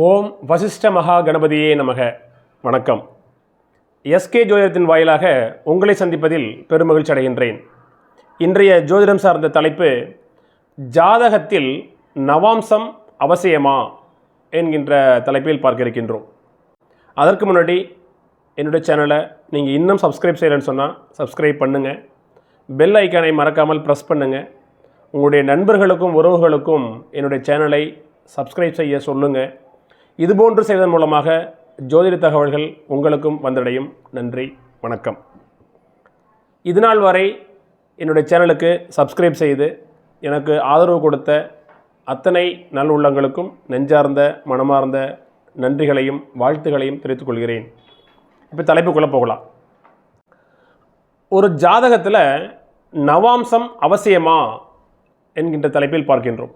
ஓம் வசிஷ்ட மகா கணபதியே நமக. வணக்கம். எஸ்கே ஜோதிடத்தின் வாயிலாக உங்களை சந்திப்பதில் பெருமகிழ்ச்சி அடைகின்றேன். இன்றைய ஜோதிடம் சார்ந்த தலைப்பு, ஜாதகத்தில் நவாம்சம் அவசியமா என்கின்ற தலைப்பில் பார்க்க இருக்கின்றோம். அதற்கு முன்னாடி என்னுடைய சேனலை நீங்கள் இன்னும் சப்ஸ்கிரைப் செய்யலைன்னு சொன்னால் சப்ஸ்கிரைப் பண்ணுங்கள். பெல் ஐக்கானை மறக்காமல் ப்ரெஸ் பண்ணுங்கள். உங்களுடைய நண்பர்களுக்கும் உறவுகளுக்கும் என்னுடைய சேனலை சப்ஸ்கிரைப் செய்ய சொல்லுங்கள். இதுபோன்று செய்வதன் மூலமாக ஜோதிட தகவல்கள் உங்களுக்கும் வந்தடையும். நன்றி, வணக்கம். இதுநாள் வரை என்னுடைய சேனலுக்கு சப்ஸ்கிரைப் செய்து எனக்கு ஆதரவு கொடுத்த அத்தனை நல்லுள்ளங்களுக்கும் நெஞ்சார்ந்த மனமார்ந்த நன்றிகளையும் வாழ்த்துகளையும் தெரிவித்துக் கொள்கிறேன். இப்போ தலைப்புக்குள்ளே போகலாம். ஒரு ஜாதகத்தில் நவாம்சம் அவசியமா என்கின்ற தலைப்பில் பார்க்கின்றோம்.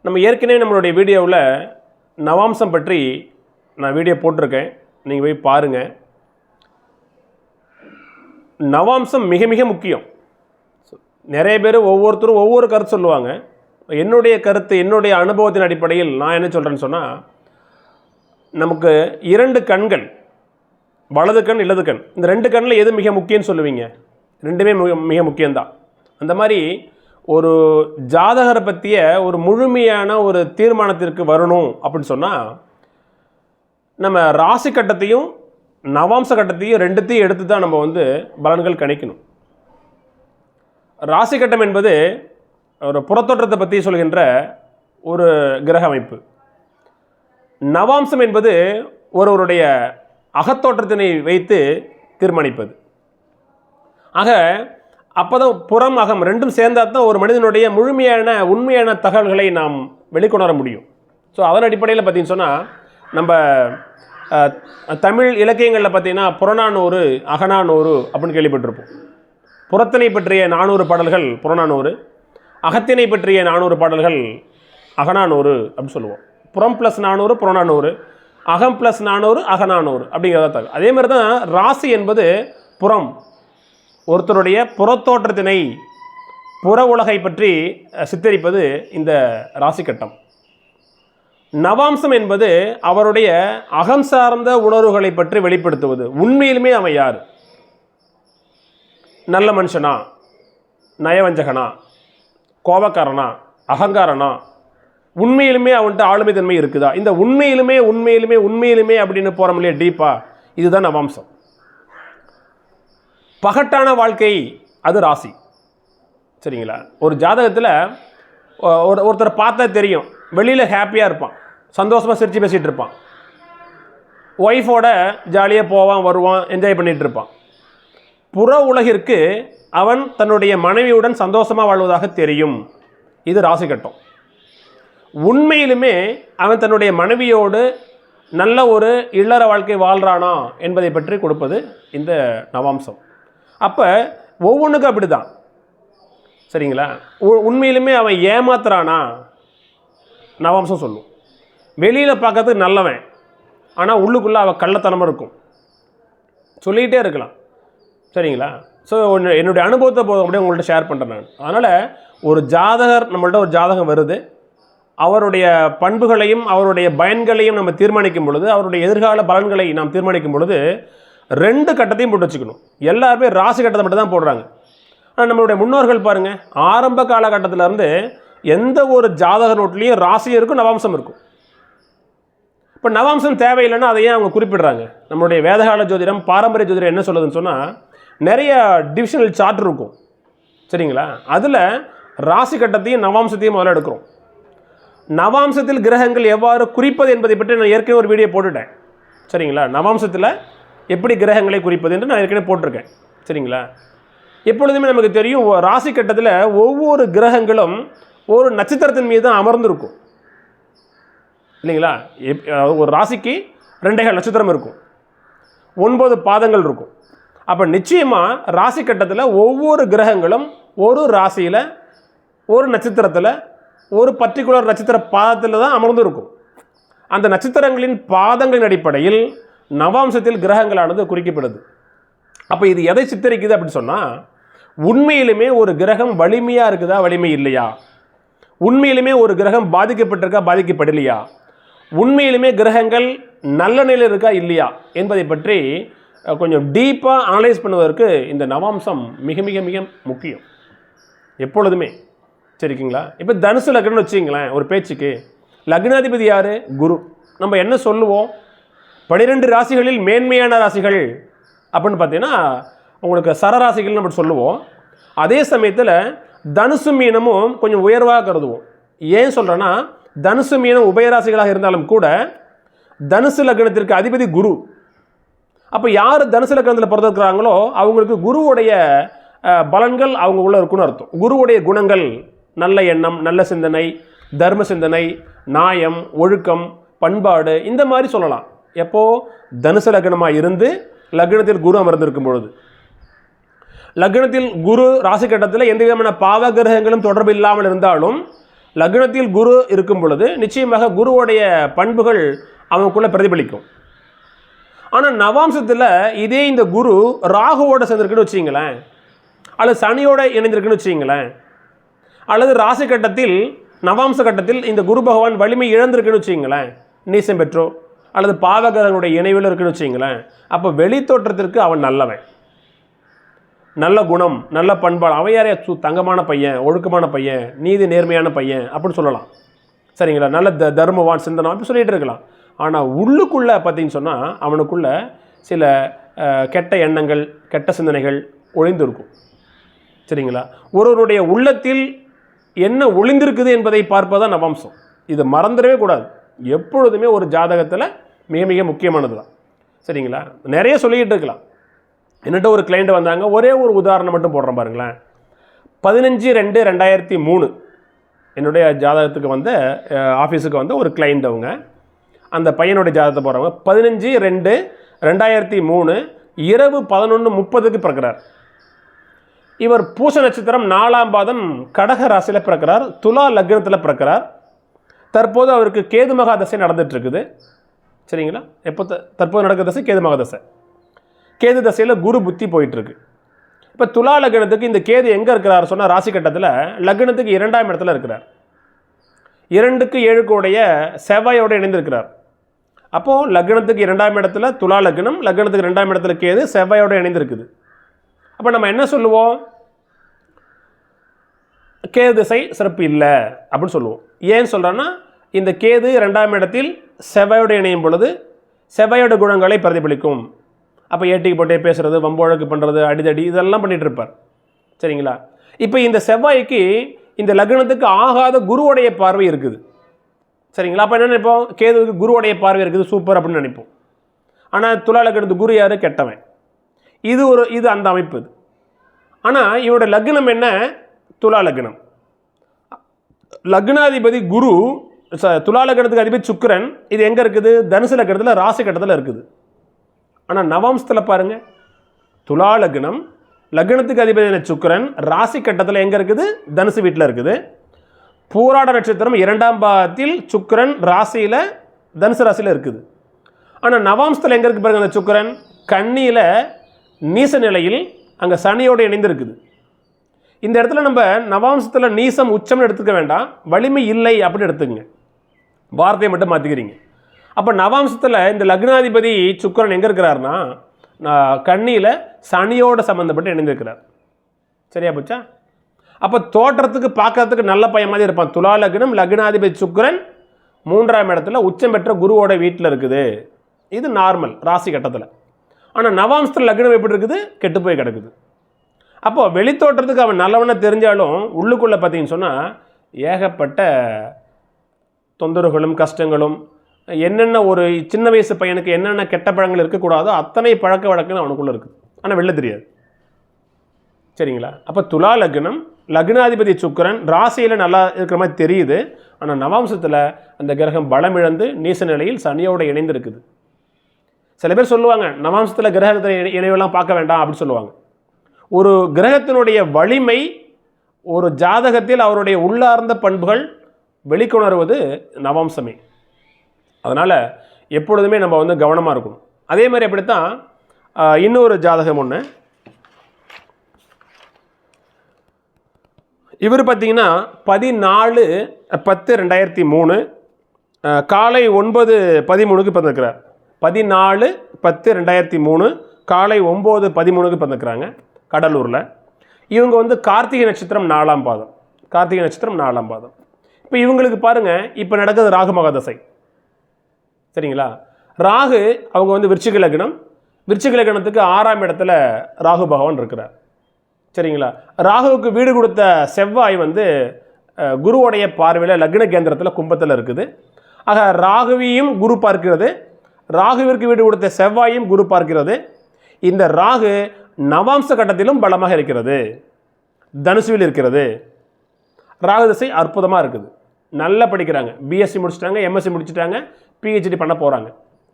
நம்ம ஏற்கனவே நம்மளுடைய வீடியோவில் நவாம்சம் பற்றி நான் வீடியோ போட்டிருக்கேன், நீங்கள் போய் பாருங்கள். நவாம்சம் மிக மிக முக்கியம். நிறைய பேர் ஒவ்வொருத்தரும் ஒவ்வொரு கருத்து சொல்லுவாங்க. என்னுடைய கருத்து, என்னுடைய அனுபவத்தின் அடிப்படையில் நான் என்ன சொல்கிறேன்னு சொன்னால், நமக்கு இரண்டு கண்கள், வலது கண் இடது கண், இந்த ரெண்டு கண்ணில் எது மிக முக்கியம்னு சொல்லுவீங்க? ரெண்டுமே மிக முக்கியம்தான். அந்த மாதிரி ஒரு ஜாதகரை பற்றிய ஒரு முழுமையான ஒரு தீர்மானத்திற்கு வரணும் அப்படின்னு சொன்னால், நம்ம ராசி கட்டத்தையும் நவாம்ச கட்டத்தையும் ரெண்டுத்தையும் எடுத்து தான் நம்ம பலன்கள் கணிக்கணும். ராசி கட்டம் என்பது ஒரு புறத்தோற்றத்தை பற்றி சொல்கின்ற ஒரு கிரக அமைப்பு. நவாம்சம் என்பது ஒருவருடைய அகத்தோற்றத்தினை வைத்து தீர்மானிப்பது. ஆக அப்போதான் புறம் அகம் ரெண்டும் சேர்ந்தால் தான் ஒரு மனிதனுடைய முழுமையான உண்மையான தகவல்களை நாம் வெளிக்கொணர முடியும். ஸோ அதன் அடிப்படையில் பார்த்திங்கன்னு சொன்னால், நம்ம தமிழ் இலக்கியங்களில் பார்த்திங்கன்னா புறநானூறு அகநானூறு அப்படின்னு கேள்விப்பட்டிருப்போம். புறத்தினை பற்றிய 400 பாடல்கள் புறநானூறு, அகத்தினை பற்றிய 400 பாடல்கள் அகநானூறு அப்படின்னு சொல்லுவோம். புறம் ப்ளஸ் 400 புறநானூறு, அகம் ப்ளஸ் 400 அகநானூறு அப்படிங்கிறத தகவல். அதே மாதிரி தான் ராசி என்பது புறம், ஒருத்தருடைய புறத்தோற்றத்தினை புற உலகை பற்றி சித்தரிப்பது இந்த ராசி கட்டம். நவாம்சம் என்பது அவருடைய அகம் சார்ந்த உணர்வுகளை பற்றி வெளிப்படுத்துவது. உண்மையிலுமே அவன் யார்? நல்ல மனுஷனா, நயவஞ்சகனா, கோபக்காரனா, அகங்காரனா, உண்மையிலுமே அவன்கிட்ட ஆளுமை தன்மை இருக்குதா? இந்த உண்மையிலுமே உண்மையிலுமே உண்மையிலுமே அப்படின்னு போகிறோம் இல்லையா, டீப்பா, இதுதான் நவாம்சம். பகட்டான வாழ்க்கை அது ராசி. சரிங்களா? ஒரு ஜாதகத்தில் ஒருத்தரை பார்த்தா தெரியும், வெளியில் ஹாப்பியாக இருப்பான், சந்தோஷமாக சிரித்து பேசிகிட்டு இருப்பான், ஒய்ஃபோட ஜாலியாக போவான் வருவான், என்ஜாய் பண்ணிகிட்டு இருப்பான். புற உலகிற்கு அவன் தன்னுடைய மனைவியுடன் சந்தோஷமாக வாழ்வதாக தெரியும். இது ராசி கட்டம். உண்மையிலுமே அவன் தன்னுடைய மனைவியோடு நல்ல ஒரு இல்லற வாழ்க்கை வாழ்கிறானா என்பதை பற்றி கொடுப்பது இந்த நவாம்சம். அப்போ ஒவ்வொன்றுக்கும் அப்படி தான். சரிங்களா? உண்மையிலுமே அவன் ஏமாத்துறானா, நவாம்சம் சொல்லும். வெளியில் பார்க்கறதுக்கு நல்லவன், ஆனால் உள்ளுக்குள்ளே அவன் கள்ளத்தனமாக இருக்கும், சொல்லிகிட்டே இருக்கலாம். சரிங்களா? ஸோ என்னுடைய அனுபவத்தை அப்படியே உங்கள்கிட்ட ஷேர் பண்ணுறேன் நான். அதனால் ஒரு ஜாதகர், நம்மள்ட்ட ஒரு ஜாதகம் வருது, அவருடைய பண்புகளையும் அவருடைய பயன்களையும் நம்ம தீர்மானிக்கும் பொழுது, அவருடைய எதிர்கால பலன்களை நாம் தீர்மானிக்கும் பொழுது ரெண்டு கட்டத்தையும் போட்டு வச்சுக்கணும். எல்லாருமே ராசி கட்டத்தை மட்டும் தான் போடுறாங்க. ஆனால் நம்மளுடைய முன்னோர்கள் பாருங்கள், ஆரம்ப காலகட்டத்திலேருந்து எந்த ஒரு ஜாதக நோட்லேயும் ராசியும் இருக்கும், நவாம்சம் இருக்கும். இப்போ நவாம்சம் தேவையில்லைன்னா அதையே அவங்க குறிப்பிடுறாங்க. நம்மளுடைய வேதகால ஜோதிடம், பாரம்பரிய ஜோதிடம் என்ன சொல்லுதுன்னு சொன்னால், நிறைய டிவிஷனல் சார்ட் இருக்கும். சரிங்களா? அதில் ராசி கட்டத்தையும் நவாம்சத்தையும் முதல்ல எடுக்கிறோம். நவாம்சத்தில் கிரகங்கள் எவ்வாறு குறிப்பது என்பதை பற்றி நான் ஏற்கனவே ஒரு வீடியோ போட்டுட்டேன். சரிங்களா? நவாம்சத்தில் எப்படி கிரகங்களை குறிப்பது என்று நான் ஏற்கனவே போட்டிருக்கேன். சரிங்களா? எப்பொழுதுமே நமக்கு தெரியும், ராசி கட்டத்தில் ஒவ்வொரு கிரகங்களும் ஒரு நட்சத்திரத்தின் மீது தான் அமர்ந்திருக்கும் இல்லைங்களா? ஒரு ராசிக்கு 2.5 நட்சத்திரம் இருக்கும், 9 பாதங்கள் இருக்கும். அப்போ நிச்சயமாக ராசி கட்டத்தில் ஒவ்வொரு கிரகங்களும் ஒரு ராசியில் ஒரு நட்சத்திரத்தில் ஒரு பர்டிகுலர் நட்சத்திர பாதத்தில் தான் அமர்ந்து இருக்கும். அந்த நட்சத்திரங்களின் பாதங்களின் அடிப்படையில் நவாம்சத்தில் கிரகங்களானது குறிக்கப்படுது. அப்போ இது எதை சித்தரிக்குது அப்படின்னு சொன்னால், உண்மையிலுமே ஒரு கிரகம் வலிமையாக இருக்குதா, வலிமை இல்லையா, உண்மையிலுமே ஒரு கிரகம் பாதிக்கப்பட்டிருக்கா, பாதிக்கப்படலையா, உண்மையிலுமே கிரகங்கள் நல்ல நிலையில் இருக்கா இல்லையா என்பதை பற்றி கொஞ்சம் டீப்பாக அனலைஸ் பண்ணுவதற்கு இந்த நவாம்சம் மிக மிக மிக முக்கியம் எப்பொழுதுமே. சரிங்களா? இப்போ தனுசு லக்னம்னு வச்சுங்களேன், ஒரு பேச்சுக்கு லக்னாதிபதி யார்? குரு. நம்ம என்ன சொல்லுவோம்? 12 ராசிகளில் மேன்மையான ராசிகள் அப்படின்னு பார்த்தீங்கன்னா உங்களுக்கு சரராசிகள்னு நம்ம சொல்லுவோம். அதே சமயத்தில் தனுசு மீனமும் கொஞ்சம் உயர்வாக கருதுவோம். ஏன் சொல்கிறேன்னா, தனுசு மீனம் உபயராசிகளாக இருந்தாலும் கூட தனுசு லக்னத்திற்கு அதிபதி குரு. அப்போ யார் தனுசு லக்னத்தில் பிறந்திருக்கிறாங்களோ அவங்களுக்கு குருவுடைய பலன்கள் அவங்க உள்ள இருக்குன்னு அர்த்தம். குருவுடைய குணங்கள் நல்ல எண்ணம், நல்ல சிந்தனை, தர்ம சிந்தனை, நியாயம், ஒழுக்கம், பண்பாடு, இந்த மாதிரி சொல்லலாம். எப்போ தனுசு லக்னமாக இருந்து லக்னத்தில் குரு அமர்ந்திருக்கும் பொழுது. லக்னத்தில் குரு ராசி கட்டத்தில் எந்த விதமான பாவ கிரகங்களும் தொடர்பு இல்லாமல் இருந்தாலும் லக்னத்தில் குரு இருக்கும் பொழுது நிச்சயமாக குருவுடைய பண்புகள் அவனுக்குள்ள பிரதிபலிக்கும். ஆனால் நவாம்சத்தில் இதே இந்த குரு ராகுவோட சேர்ந்திருக்குன்னு வச்சிங்களேன், அல்லது சனியோட இணைந்திருக்குன்னு வச்சிங்களேன், அல்லது ராசி கட்டத்தில் நவாம்ச கட்டத்தில் இந்த குரு பகவான் வலிமை இழந்திருக்குன்னு வச்சிங்களேன், நீசம் பெற்றோ அல்லது பாவகிரகங்களுடைய இணைவில் இருக்குன்னு வச்சிங்களேன், அப்போ வெளி தோற்றத்திற்கு அவன் நல்லவன், நல்ல குணம், நல்ல பண்பாடு, அவன் யாரையா தங்கமான பையன், ஒழுக்கமான பையன், நீதி நேர்மையான பையன் அப்படின்னு சொல்லலாம். சரிங்களா? நல்ல தர்மவான், சிந்தனம் அப்படி சொல்லிகிட்டு இருக்கலாம். ஆனால் உள்ளுக்குள்ளே பார்த்தீங்கன்னு சொன்னால் அவனுக்குள்ள சில கெட்ட எண்ணங்கள், கெட்ட சிந்தனைகள் ஒளிந்திருக்கும். சரிங்களா? ஒருவருடைய உள்ளத்தில் என்ன ஒளிந்திருக்குது என்பதை பார்ப்பதுதான் நவாம்சம். இது மறந்துடவே கூடாது. எப்பொழுதுமே ஒரு ஜாதகத்தில் மிக மிக முக்கியமானது தான். சரிங்களா? நிறைய சொல்லிக்கிட்டு இருக்கலாம். என்னட்ட ஒரு கிளைண்ட் வந்தாங்க, ஒரே ஒரு உதாரணம் மட்டும் போடுறேன் பாருங்களேன். 15/2/2003 என்னுடைய ஜாதகத்துக்கு வந்த ஆஃபீஸுக்கு வந்த ஒரு கிளைண்ட். அவங்க அந்த பையனுடைய ஜாதகத்தை போடுறவங்க 15/2/2003 இரவு 11:30 பிறக்கிறார். இவர் பூச நட்சத்திரம் 4ஆம் பாதம் கடக ராசியில் பிறக்கிறார், துலா லக்னத்தில் பிறக்கிறார். தற்போது அவருக்கு கேது மகா தசை நடந்துட்டு இருக்குது. சரிங்களா? எப்போ தற்போது நடக்கிற தசை கேது மகா தசை. கேது தசையில் குரு புத்தி போயிட்டுருக்கு. இப்போ துலா லக்னத்துக்கு இந்த கேது எங்கே இருக்கிறார் சொன்னால் ராசி கட்டத்தில் லக்னத்துக்கு 2ஆம் இடத்துல இருக்கிறார். 2க்கு 7க்கு உடைய செவ்வாயோடு இணைந்திருக்கிறார். அப்போது லக்னத்துக்கு 2ஆம் இடத்துல துலா லக்னம், லக்னத்துக்கு 2ஆம் இடத்துல கேது செவ்வாயோடு இணைந்திருக்குது. அப்போ நம்ம என்ன சொல்லுவோம்? கேது திசை சிறப்பு இல்லை அப்படின்னு சொல்லுவோம். ஏன்னு சொல்கிறோன்னா, இந்த கேது 2ஆம் இடத்தில் செவ்வாயோடு இணையும் பொழுது செவ்வாயோட குணங்களை பிரதிபலிக்கும். அப்போ ஏட்டிக்கு போட்டே பேசுகிறது, வம்போழக்கு பண்ணுறது, அடிதடி, இதெல்லாம் பண்ணிகிட்டு இருப்பார். சரிங்களா? இப்போ இந்த செவ்வாய்க்கு இந்த லக்னத்துக்கு ஆகாத குருவுடைய பார்வை இருக்குது. சரிங்களா? அப்போ என்ன நினைப்போம்? கேதுவுக்கு குருவுடைய பார்வை இருக்குது, சூப்பர் அப்படின்னு நினைப்போம். ஆனால் துலா லக்னத்து குரு யார்? கெட்டவன். இது அந்த அமைப்பு இது. ஆனால் இவரோட லக்னம் என்ன? துலா லக்னம். லக்னாதிபதி குரு, துலா லக்னத்துக்கு அதிபதி சுக்கிரன். இது எங்கே இருக்குது? தனுசு லக்னத்தில் ராசி கட்டத்தில் இருக்குது. ஆனால் நவாம்சத்தில் பாருங்கள், துலா லக்னம், லக்னத்துக்கு அதிபதி சுக்கிரன், ராசி கட்டத்தில் எங்கே இருக்குது? தனுசு வீட்டில் இருக்குது. பூராட நட்சத்திரம் 2ஆம் பாதத்தில் சுக்கிரன் ராசியில் தனுசு ராசியில் இருக்குது. ஆனால் நவாம்சத்தில் எங்கே இருக்குது பாருங்கள்? அந்த சுக்கிரன் கன்னியில் நீச நிலையில் அங்கே சனியோடு இணைந்திருக்குது. இந்த இடத்துல நம்ம நவாம்சத்தில் நீசம் உச்சம்னு எடுத்துக்க வேண்டாம், வலிமை இல்லை அப்படின்னு எடுத்துக்கங்க, வார்த்தையை மட்டும் மாற்றிக்கிறீங்க. அப்போ நவாம்சத்தில் இந்த லக்னாதிபதி சுக்கிரன் எங்கே இருக்கிறாருன்னா கன்னியில் சனியோடு சம்மந்தப்பட்டு இணைந்திருக்கிறார். சரியா போச்சா? அப்போ தோற்றத்துக்கு பார்க்கறதுக்கு நல்ல பையன் மாதிரி இருப்பான். துலா லக்னம், லக்னாதிபதி சுக்கிரன் 3ஆம் இடத்துல உச்சம் பெற்ற குருவோட வீட்டில் இருக்குது. இது நார்மல் ராசி கட்டத்தில். ஆனால் நவாம்சத்தில் லக்னம் எப்படி இருக்குது? கெட்டு போய் கிடக்குது. அப்போது வெளித்தோற்றத்துக்கு அவன் நல்லவனை தெரிஞ்சாலும் உள்ளுக்குள்ளே பார்த்தீங்கன்னு சொன்னால் ஏகப்பட்ட தொந்தரவுகளும் கஷ்டங்களும், என்னென்ன ஒரு சின்ன வயசு பையனுக்கு என்னென்ன கெட்ட பழங்கள் இருக்கக்கூடாதோ அத்தனை பழக்க வழக்கங்கள் அவனுக்குள்ளே இருக்குது. ஆனால் வெளில தெரியாது. சரிங்களா? அப்போ துலா லக்னம், லக்னாதிபதி சுக்கிரன் ராசியில் நல்லா இருக்கிற மாதிரி தெரியுது. ஆனால் நவாம்சத்தில் அந்த கிரகம் பலமிழந்து நீச நிலையில் சனியோடு இணைந்திருக்குது. சில பேர் சொல்லுவாங்க, நவாம்சத்தில் கிரகத்தை இணைவெல்லாம் பார்க்க வேண்டாம் அப்படின்னு சொல்லுவாங்க. ஒரு கிரகத்தினுடைய வலிமை ஒரு ஜாதகத்தில் அவருடைய உள்ளார்ந்த பண்புகள் வெளிக்கொணர்வது நவாம்சமே. அதனால் எப்பொழுதுமே நம்ம கவனமாக இருக்கணும். அதே மாதிரி அப்படித்தான் இன்னொரு ஜாதகம் ஒன்று. இவர் பார்த்தீங்கன்னா 14/10/2003 காலை 9:13 பிறந்திருக்கிறார். 14/10/2003 காலை 9:13 பிறந்திருக்கிறாங்க கடலூரில். இவங்க வந்து கார்த்திகை நட்சத்திரம் 4ஆம் பாதம். கார்த்திகை நட்சத்திரம் 4ஆம் பாதம். இப்போ இவங்களுக்கு பாருங்கள், இப்போ நடக்குது ராகு மகாதசை. சரிங்களா? ராகு அவங்க வந்து விருச்சிக லக்னம். விருச்சிக லக்னத்துக்கு 6ஆம் இடத்துல ராகு பகவான் இருக்கிறார். சரிங்களா? ராகுவுக்கு வீடு கொடுத்த செவ்வாய் வந்து குருவுடைய பார்வையில் லக்ன கேந்திரத்தில் கும்பத்தில் இருக்குது. ஆக ராகுவையும் குரு பார்க்கிறது, ராகுவிற்கு வீடு கொடுத்த செவ்வாயும் குரு பார்க்கிறது. இந்த ராகு நவாம்ச கட்டத்திலும் பலமாக இருக்கிறது, தனுசுவில் இருக்கிறது. ராகு திசை அற்புதமாக இருக்குது. நல்லா படிக்கிறாங்க, பிஎஸ்சி முடிச்சிட்டாங்க, எம்எஸ்சி முடிச்சிட்டாங்க, பிஹெச்டி பண்ண போகிறாங்க.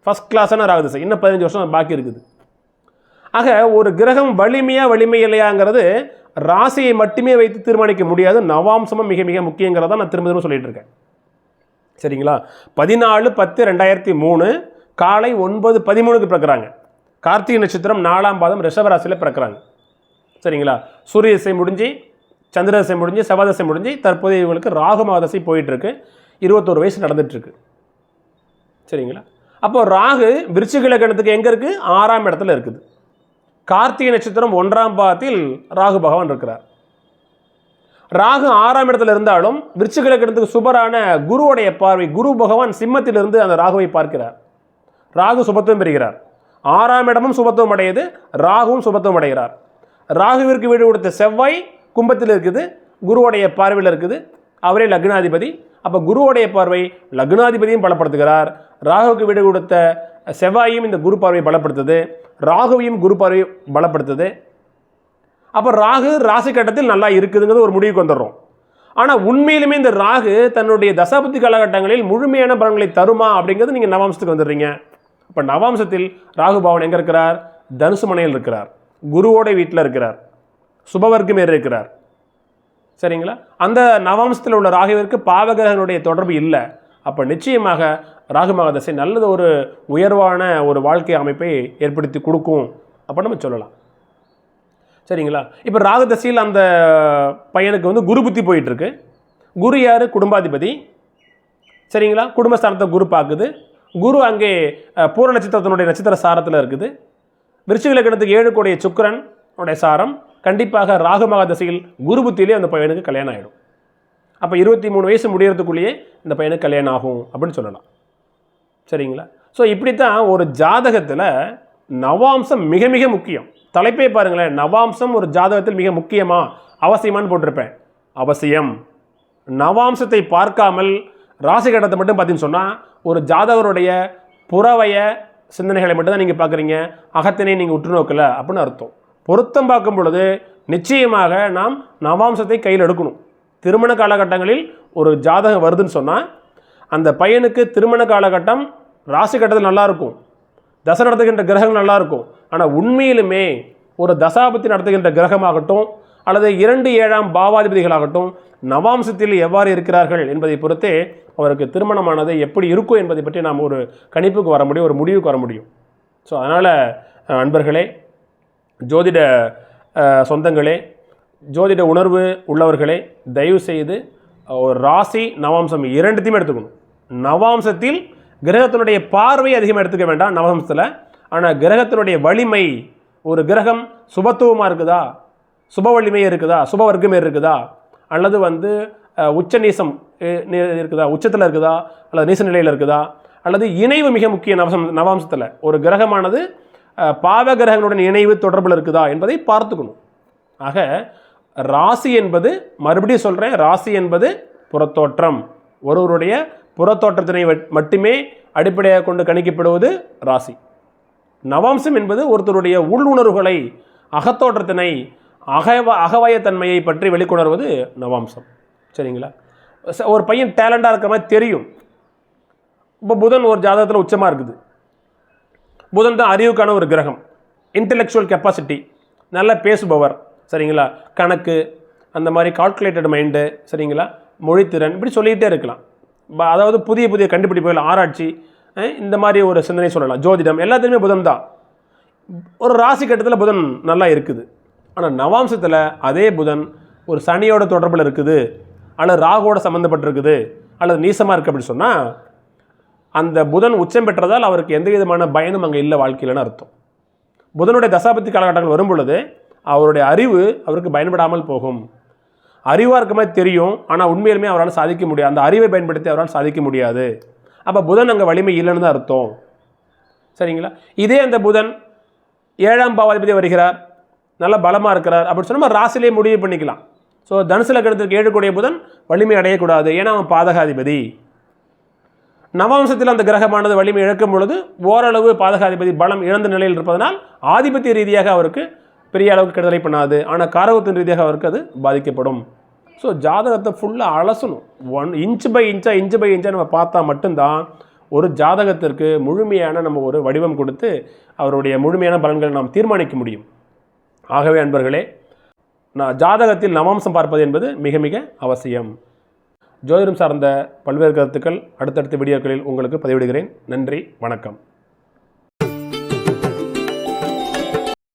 ஃபஸ்ட் கிளாஸான ராகு திசை. இன்னும் 15 வருஷம் பாக்கி இருக்குது. ஆக ஒரு கிரகம் வலிமை இல்லையாங்கிறது ராசியை மட்டுமே வைத்து தீர்மானிக்க முடியாது. நவாம்சமும் மிக மிக முக்கியங்கிறத நான் திரும்ப சொல்லிட்டு இருக்கேன். சரிங்களா? 14/10/2003 காலை 9:13 பிறக்கிறாங்க. கார்த்திகை நட்சத்திரம் 4ஆம் பாதம் ரிஷபராசியில் பிறக்கிறாங்க. சரிங்களா? சூரிய திசை முடிஞ்சு, சந்திர திசை முடிஞ்சு, செவ்வாய் திசை முடிஞ்சு, தற்போது இவங்களுக்கு ராகு மகாதசை போயிட்டுருக்கு. 21 வயசு நடந்துட்டுருக்கு. சரிங்களா? அப்போது ராகு விருச்சிக லக்னத்துக்கு எங்கே இருக்குது? 6ஆம் இடத்துல இருக்குது. கார்த்திகை நட்சத்திரம் 1ஆம் பாதத்தில் ராகு பகவான் இருக்கிறார். ராகு 6ஆம் இடத்துல இருந்தாலும் விருச்சிக லக்னத்துக்கு சுபரான குருவுடைய பார்வை, குரு பகவான் சிம்மத்திலிருந்து அந்த ராகுவை பார்க்கிறார். ராகு சுபத்துவம் பெறுகிறார். 6ஆம் இடமும் சுபத்துவம் அடையுது, ராகுவும் சுபத்துவம் அடைகிறார். ராகுவிற்கு வீடு கொடுத்த செவ்வாய் கும்பத்தில் இருக்குது, குருவுடைய பார்வையில் இருக்குது. அவரே லக்னாதிபதி. அப்போ குருவுடைய பார்வை லக்னாதிபதியும் பலப்படுத்துகிறார். ராகுவுக்கு வீடு கொடுத்த செவ்வாயும் இந்த குரு பார்வையை பலப்படுத்துது, ராகுவையும் குரு பார்வையை பலப்படுத்துது. அப்போ ராகு ராசி கட்டத்தில் நல்லா இருக்குதுங்கிறது ஒரு முடிவுக்கு வந்துடுறோம். ஆனால் உண்மையிலுமே இந்த ராகு தன்னுடைய தசாபுத்தி காலகட்டங்களில் முழுமையான பலன்களை தருமா அப்படிங்கிறது நீங்கள் நவாம்சத்துக்கு வந்துடுறீங்க. இப்போ நவாம்சத்தில் ராகு பவன் எங்கே இருக்கிறார்? தனுசு மனையில் இருக்கிறார், குருவோட வீட்டில் இருக்கிறார், சுபவர்க்கு மேல் இருக்கிறார். சரிங்களா? அந்த நவாம்சத்தில் உள்ள ராகுவிற்கு பாவகிரகனுடைய தொடர்பு இல்லை. அப்போ நிச்சயமாக ராகு மகாதசை நல்லது, ஒரு உயர்வான ஒரு வாழ்க்கை அமைப்பை ஏற்படுத்தி கொடுக்கும் அப்போ நம்ம சொல்லலாம். சரிங்களா? இப்போ ராகு தசையில் அந்த பையனுக்கு வந்து குரு புத்தி போயிட்டுருக்கு. குரு யார்? குடும்பாதிபதி. சரிங்களா? குடும்பஸ்தானத்தை குரு பார்க்குது. குரு அங்கே பூர நட்சத்திரத்தினுடைய நட்சத்திர சாரத்தில் இருக்குது. விருச்சிக லக்னத்துக்கு 7 கோடிய சுக்கிரன் உடைய சாரம். கண்டிப்பாக ராகு மகாதசையில் குரு புத்தியிலே அந்த பையனுக்கு கல்யாணம் ஆகிடும். அப்போ 23 வயசு முடியறதுக்குள்ளேயே இந்த பையனுக்கு கல்யாணம் ஆகும் அப்படின்னு சொல்லலாம். சரிங்களா? ஸோ இப்படித்தான் ஒரு ஜாதகத்தில் நவாம்சம் மிக மிக முக்கியம். தலைப்பே பாருங்களேன், நவாம்சம் ஒரு ஜாதகத்தில் மிக முக்கியமா அவசியமானு போட்டிருப்பேன். அவசியம். நவாம்சத்தை பார்க்காமல் ராசி கட்டத்தை மட்டும் பார்த்தீங்கன்னு சொன்னால் ஒரு ஜாதகருடைய புறவய சிந்தனைகளை மட்டும் தான் நீங்கள் பார்க்குறீங்க, அகத்தினை நீங்கள் உற்று நோக்கலை அப்படின்னு அர்த்தம். பொருத்தம் பார்க்கும் பொழுது நிச்சயமாக நாம் நவாம்சத்தை கையில் எடுக்கணும். திருமண காலகட்டங்களில் ஒரு ஜாதகம் வருதுன்னு சொன்னால் அந்த பையனுக்கு திருமண காலகட்டம் ராசி கட்டத்தில் நல்லாயிருக்கும், தசை நடத்துகின்ற கிரகங்கள் நல்லாயிருக்கும். ஆனால் உண்மையிலுமே ஒரு தசாபத்தி நடத்துகின்ற கிரகமாகட்டும் அல்லது 2, 7ஆம் பாவாதிபதிகளாகட்டும் நவாம்சத்தில் எவ்வாறு இருக்கிறார்கள் என்பதை பொறுத்தே அவருக்கு திருமணமானது எப்படி இருக்கும் என்பதை பற்றி நாம் ஒரு கணிப்புக்கு வர முடியும், ஒரு முடிவுக்கு வர முடியும். ஸோ அதனால் நண்பர்களே, ஜோதிட சொந்தங்களே, ஜோதிட உணர்வு உள்ளவர்களே, தயவு செய்து ஒரு ராசி நவாம்சம் இரண்டுத்தையுமே எடுத்துக்கணும். நவாம்சத்தில் கிரகத்தினுடைய பார்வை அதிகமாக எடுத்துக்க வேண்டாம் நவாம்சத்தில். ஆனால் கிரகத்தினுடைய வலிமை, ஒரு கிரகம் சுபத்துவமாக இருக்குதா, சுப வலிமையாக இருக்குதா, சுப வர்க்கமே இருக்குதா, அல்லது வந்து உச்ச நீசம் இருக்குதா, உச்சத்தில் இருக்குதா, அல்லது நீச நிலையில் இருக்குதா, அல்லது இணைவு மிக முக்கிய நவாம்சத்தில் ஒரு கிரகமானது பாவ கிரகங்களுடன் இணைவு தொடர்பில் இருக்குதா என்பதை பார்த்துக்கணும். ஆக ராசி என்பது, மறுபடியும் சொல்கிறேன், ராசி என்பது புறத்தோற்றம். ஒருவருடைய புறத்தோற்றத்தினை மட்டுமே அடிப்படையாக கொண்டு கணிக்கப்படுவது ராசி. நவாம்சம் என்பது ஒருத்தருடைய உள்ளுணர்வுகளை, அகத்தோற்றத்தினை, அகவயத்தன்மையை பற்றி வெளிக்கொணர்வது நவாம்சம். சரிங்களா? ஒரு பையன் டேலண்டாக இருக்கிற மாதிரி தெரியும். இப்போ புதன் ஒரு ஜாதகத்தில் உச்சமாக இருக்குது. புதன் தான் அறிவுக்கான ஒரு கிரகம், இன்டெலெக்சுவல் கெப்பாசிட்டி, நல்லா பேசுபவர். சரிங்களா? கணக்கு, அந்த மாதிரி கால்குலேட்டட் மைண்டு, சரிங்களா, மொழித்திறன், இப்படி சொல்லிகிட்டே இருக்கலாம். அதாவது புதிய புதிய கண்டுபிடிப்புகள், ஆராய்ச்சி, இந்த மாதிரி ஒரு சிந்தனை சொல்லலாம். ஜோதிடம், எல்லாத்துலேயுமே புதன் தான். ஒரு ராசி கட்டத்தில் புதன் நல்லா இருக்குது. ஆனால் நவாம்சத்தில் அதே புதன் ஒரு சனியோட தொடர்பில் இருக்குது, அல்லது ராகுவோட சம்மந்தப்பட்டிருக்குது, அல்லது நீசமாக இருக்குது அப்படின்னு சொன்னால் அந்த புதன் உச்சம் பெற்றதால் அவருக்கு எந்த விதமான பயனும் அங்கே இல்லை வாழ்க்கையிலன்னு அர்த்தம். புதனுடைய தசாபத்தி காலகட்டங்கள் வரும் பொழுது அவருடைய அறிவு அவருக்கு பயன்படாமல் போகும். அறிவாக இருக்க மாதிரி தெரியும், ஆனால் உண்மையிலுமே அவரால் சாதிக்க முடியாது. அந்த அறிவை பயன்படுத்தி அவரால் சாதிக்க முடியாது. அப்போ புதன் அங்கே வலிமை இல்லைன்னு தான் அர்த்தம். சரிங்களா? இதே அந்த புதன் 7ஆம் பாவாதிபதி வருகிறார், நல்ல பலமாக இருக்கிறார் அப்படின்னு சொன்னால் ராசிலே முடிவு பண்ணிக்கலாம். ஸோ தனுசு லக்னத்திற்கு 7 கூடிய புதன் வலிமை அடையக்கூடாது, ஏன்னா அவன் பாதகாதிபதி. நவம்சத்தில் அந்த கிரகமானது வலிமை இழக்கும் பொழுது ஓரளவு பாதகாதிபதி பலம் இழந்த நிலையில் இருப்பதனால் ஆதிபத்திய ரீதியாக அவருக்கு பெரிய அளவுக்கு கெடுதலை பண்ணாது, ஆனால் காரகத்தின் ரீதியாக அவருக்கு அது பாதிக்கப்படும். ஸோ ஜாதகத்தை ஃபுல்லாக அலசணும். இன்ச் பை இன்ச்சாக நம்ம பார்த்தா மட்டும்தான் ஒரு ஜாதகத்திற்கு முழுமையான நம்ம ஒரு வடிவம் கொடுத்து அவருடைய முழுமையான பலன்களை நாம் தீர்மானிக்க முடியும். ஆகவே அன்பர்களே, நான் ஜாதகத்தில் நவாம்சம் பார்ப்பது என்பது மிக மிக அவசியம். ஜோதிடம் சார்ந்த பல்வேறு கருத்துக்கள் அடுத்தடுத்த வீடியோக்களில் உங்களுக்கு பதிவிடுகிறேன். நன்றி, வணக்கம்.